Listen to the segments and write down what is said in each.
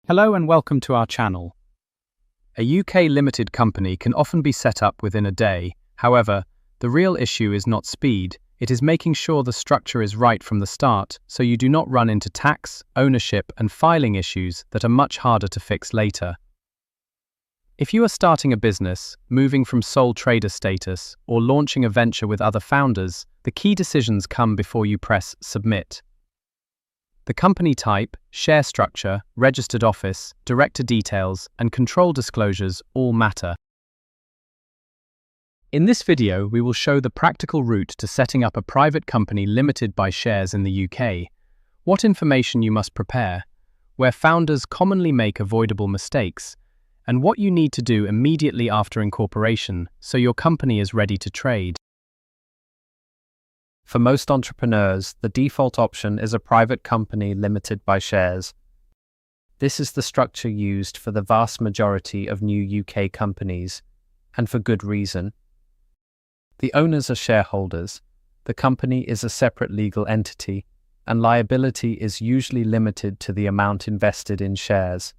Hello and welcome to our channel. A UK limited company can often be set up within a day. However, the real issue is not speed, it is making sure the structure is right from the start so you do not run into tax, ownership and filing issues that are much harder to fix later. If you are starting a business, moving from sole trader status, or launching a venture with other founders, the key decisions come before you press submit. The company type, share structure, registered office, director details, and control disclosures all matter. In this video, we will show the practical route to setting up a private company limited by shares in the UK, what information you must prepare, where founders commonly make avoidable mistakes, and what you need to do immediately after incorporation so your company is ready to trade. For most entrepreneurs, the default option is a private company limited by shares. This is the structure used for the vast majority of new UK companies, and for good reason. The owners are shareholders, the company is a separate legal entity, and liability is usually limited to the amount invested in shares.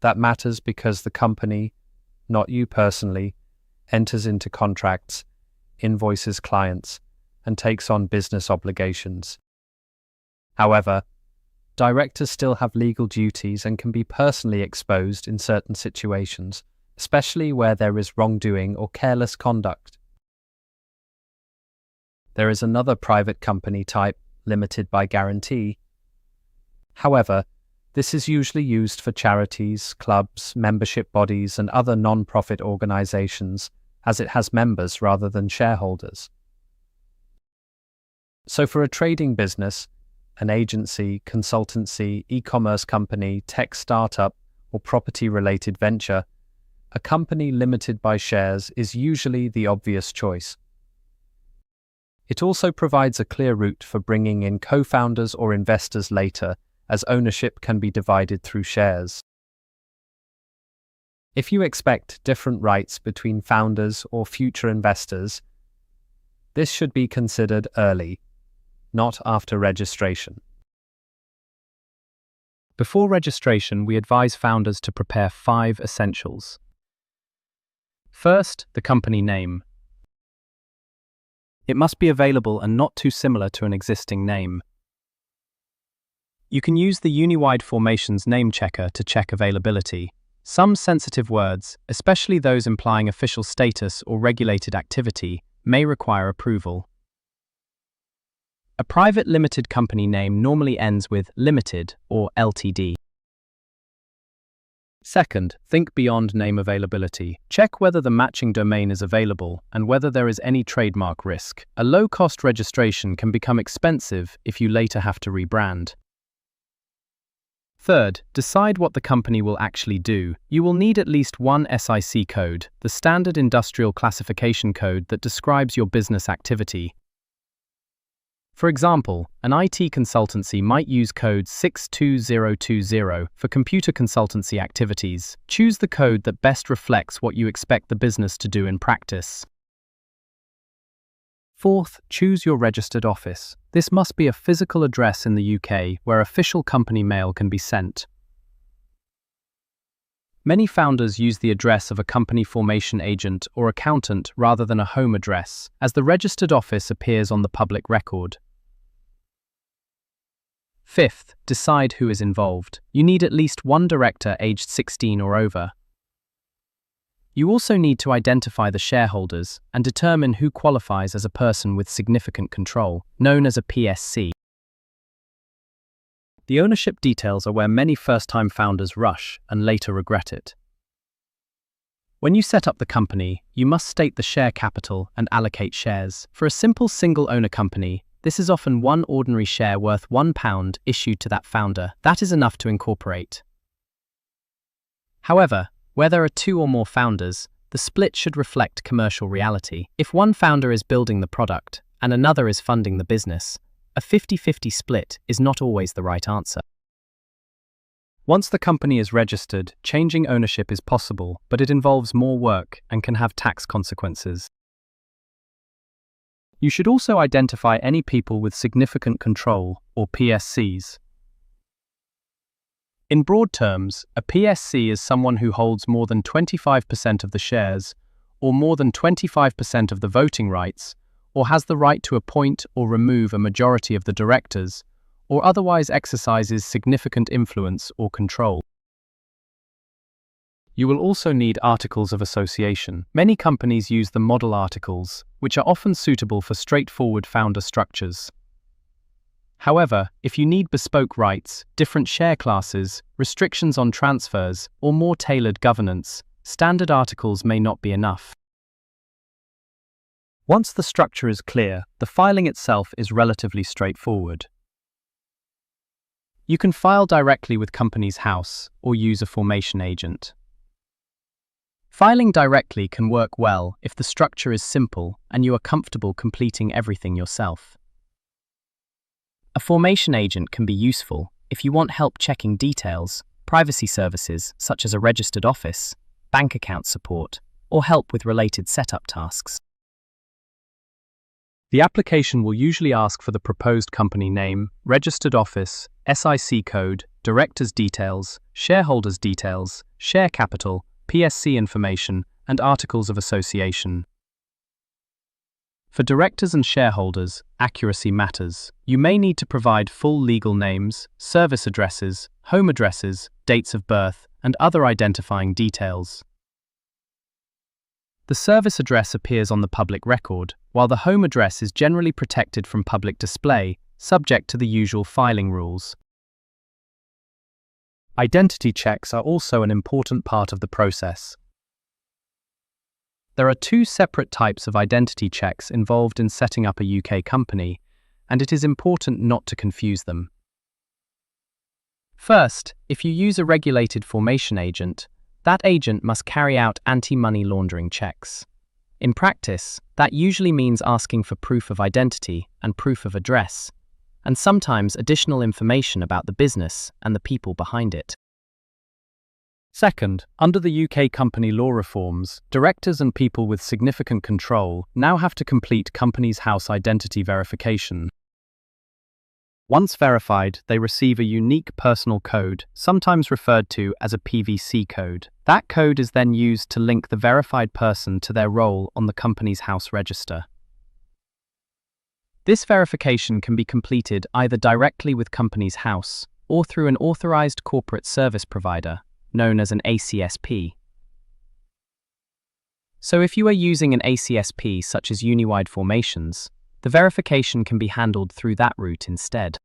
That matters because the company, not you personally, enters into contracts, invoices clients, and takes on business obligations. However, directors still have legal duties and can be personally exposed in certain situations, especially where there is wrongdoing or careless conduct. There is another private company type, limited by guarantee. However, this is usually used for charities, clubs, membership bodies, and other non-profit organizations, as it has members rather than shareholders. So for a trading business, an agency, consultancy, e-commerce company, tech startup, or property-related venture, a company limited by shares is usually the obvious choice. It also provides a clear route for bringing in co-founders or investors later, as ownership can be divided through shares. If you expect different rights between founders or future investors, this should be considered early, not after registration. Before registration, we advise founders to prepare 5 essentials. First, the company name. It must be available and not too similar to an existing name. You can use the Uniwide Formations name checker to check availability. Some sensitive words, especially those implying official status or regulated activity, may require approval. A private limited company name normally ends with Limited or Ltd. Second, think beyond name availability. Check whether the matching domain is available and whether there is any trademark risk. A low-cost registration can become expensive if you later have to rebrand. Third, decide what the company will actually do. You will need at least one SIC code, the standard industrial classification code that describes your business activity. For example, an IT consultancy might use code 62020 for computer consultancy activities. Choose the code that best reflects what you expect the business to do in practice. Fourth, choose your registered office. This must be a physical address in the UK where official company mail can be sent. Many founders use the address of a company formation agent or accountant rather than a home address, as the registered office appears on the public record. Fifth, decide who is involved. You need at least one director aged 16 or over. You also need to identify the shareholders and determine who qualifies as a person with significant control, known as a PSC. The ownership details are where many first-time founders rush and later regret it. When you set up the company, you must state the share capital and allocate shares. For a simple single-owner company, this is often one ordinary share worth £1 issued to that founder. That is enough to incorporate. However, where there are 2 or more founders, the split should reflect commercial reality. If one founder is building the product and another is funding the business, a 50-50 split is not always the right answer. Once the company is registered, changing ownership is possible, but it involves more work and can have tax consequences. You should also identify any people with significant control, or PSCs. In broad terms, a PSC is someone who holds more than 25% of the shares, or more than 25% of the voting rights, or has the right to appoint or remove a majority of the directors, or otherwise exercises significant influence or control. You will also need articles of association. Many companies use the model articles, which are often suitable for straightforward founder structures. However, if you need bespoke rights, different share classes, restrictions on transfers, or more tailored governance, standard articles may not be enough. Once the structure is clear, the filing itself is relatively straightforward. You can file directly with Companies House or use a formation agent. Filing directly can work well if the structure is simple and you are comfortable completing everything yourself. A formation agent can be useful if you want help checking details, privacy services such as a registered office, bank account support, or help with related setup tasks. The application will usually ask for the proposed company name, registered office, SIC code, directors' details, shareholders' details, share capital, PSC information, and articles of association. For directors and shareholders, accuracy matters. You may need to provide full legal names, service addresses, home addresses, dates of birth, and other identifying details. The service address appears on the public record, while the home address is generally protected from public display, subject to the usual filing rules. Identity checks are also an important part of the process. There are two separate types of identity checks involved in setting up a UK company, and it is important not to confuse them. First, if you use a regulated formation agent, that agent must carry out anti-money laundering checks. In practice, that usually means asking for proof of identity and proof of address, and sometimes additional information about the business and the people behind it. Second, under the UK company law reforms, directors and people with significant control now have to complete Companies House identity verification. Once verified, they receive a unique personal code, sometimes referred to as a PVC code. That code is then used to link the verified person to their role on the Companies House register. This verification can be completed either directly with Companies House or through an authorized corporate service provider, known as an ACSP. So if you are using an ACSP such as Uniwide Formations, the verification can be handled through that route instead.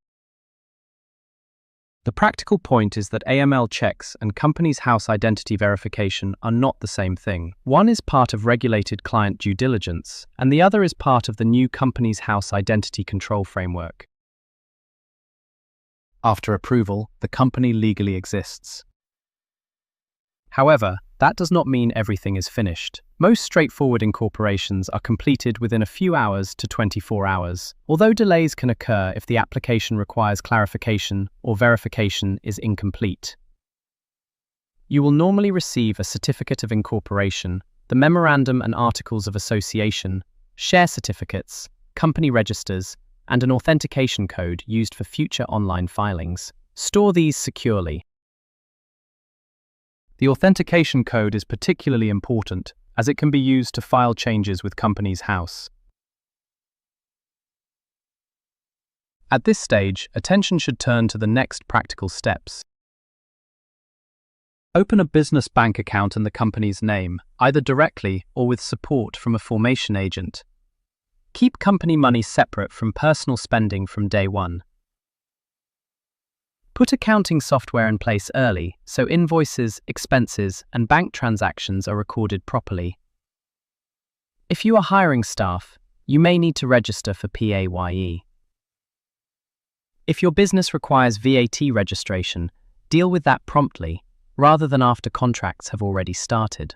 The practical point is that AML checks and Companies House identity verification are not the same thing. One is part of regulated client due diligence, and the other is part of the new Companies House identity control framework. After approval, the company legally exists. However, that does not mean everything is finished. Most straightforward incorporations are completed within a few hours to 24 hours, although delays can occur if the application requires clarification or verification is incomplete. You will normally receive a certificate of incorporation, the memorandum and articles of association, share certificates, company registers, and an authentication code used for future online filings. Store these securely. The authentication code is particularly important, as it can be used to file changes with Companies House. At this stage, attention should turn to the next practical steps. Open a business bank account in the company's name, either directly or with support from a formation agent. Keep company money separate from personal spending from day one. Put accounting software in place early so invoices, expenses, and bank transactions are recorded properly. If you are hiring staff, you may need to register for PAYE. If your business requires VAT registration, deal with that promptly, rather than after contracts have already started.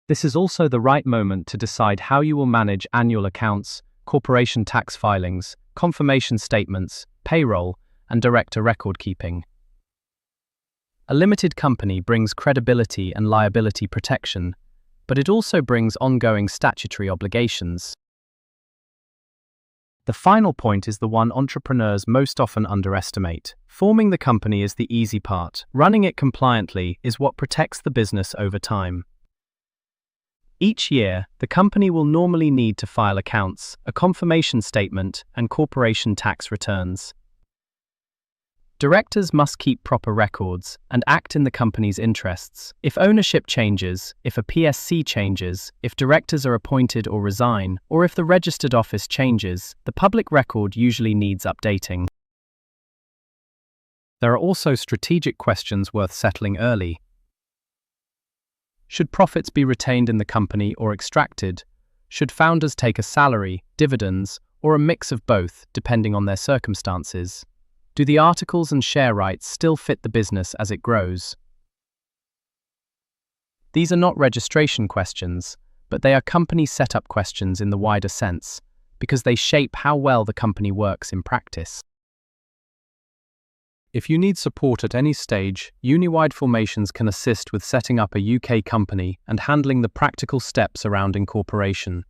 This is also the right moment to decide how you will manage annual accounts, corporation tax filings, confirmation statements, payroll, and director record keeping. A limited company brings credibility and liability protection, but it also brings ongoing statutory obligations. The final point is the one entrepreneurs most often underestimate. Forming the company is the easy part. Running it compliantly is what protects the business over time. Each year, the company will normally need to file accounts, a confirmation statement, and corporation tax returns. Directors must keep proper records and act in the company's interests. If ownership changes, if a PSC changes, if directors are appointed or resign, or if the registered office changes, the public record usually needs updating. There are also strategic questions worth settling early. Should profits be retained in the company or extracted? Should founders take a salary, dividends, or a mix of both, depending on their circumstances? Do the articles and share rights still fit the business as it grows? These are not registration questions, but they are company setup questions in the wider sense, because they shape how well the company works in practice. If you need support at any stage, Uniwide Formations can assist with setting up a UK company and handling the practical steps around incorporation.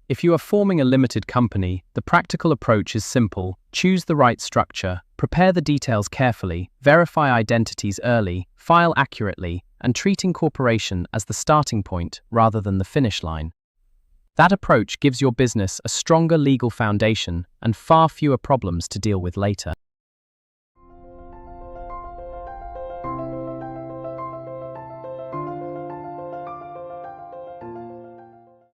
If you are forming a limited company, the practical approach is simple. Choose the right structure, prepare the details carefully, verify identities early, file accurately, and treat incorporation as the starting point rather than the finish line. That approach gives your business a stronger legal foundation and far fewer problems to deal with later.